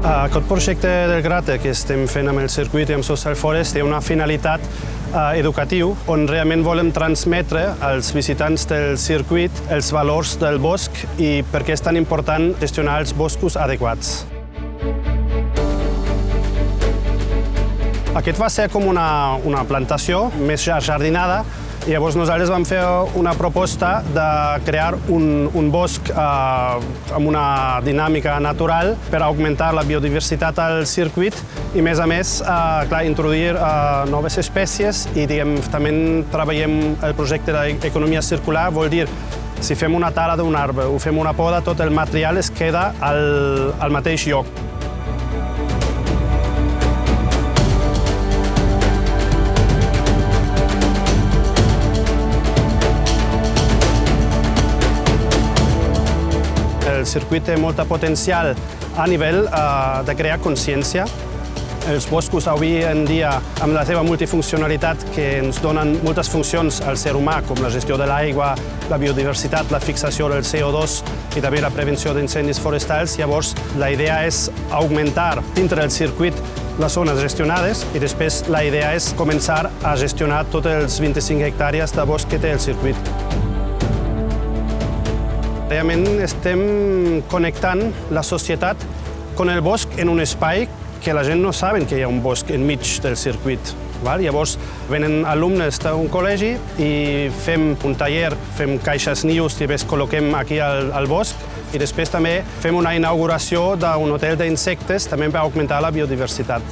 Aquest projecte del Gràter que estem fent amb el circuit i amb Social Forest té una finalitat educativa on realment volem transmetre als visitants del circuit els valors del bosc i per què és tan important gestionar els boscos adequats. Aquest va ser com una plantació més jardinada i llavors nosaltres vam fer una proposta de crear un bosc amb una dinàmica natural per augmentar la biodiversitat al circuit i, a més, introduir noves espècies i també treballem el projecte d'economia circular, vol dir si fem una tala d'un arbre o fem una poda, tot el material es queda al mateix lloc. El circuit té molt potencial a nivell de crear consciència. Els boscos avui en dia, amb la seva multifuncionalitat que ens donen moltes funcions al ser humà, com la gestió de l'aigua, la biodiversitat, la fixació del CO2 i també la prevenció d'incendis forestals, llavors la idea és augmentar dintre del circuit les zones gestionades i després la idea és començar a gestionar tots els 25 hectàrees de bosc que té el circuit. Realment estem connectant la societat amb el bosc en un espai que la gent no saben que hi ha un bosc enmig del circuit. Llavors venen alumnes d'un col·legi i fem un taller, fem caixes nius i les col·loquem aquí al bosc i després també fem una inauguració d'un hotel d'insectes també per augmentar la biodiversitat.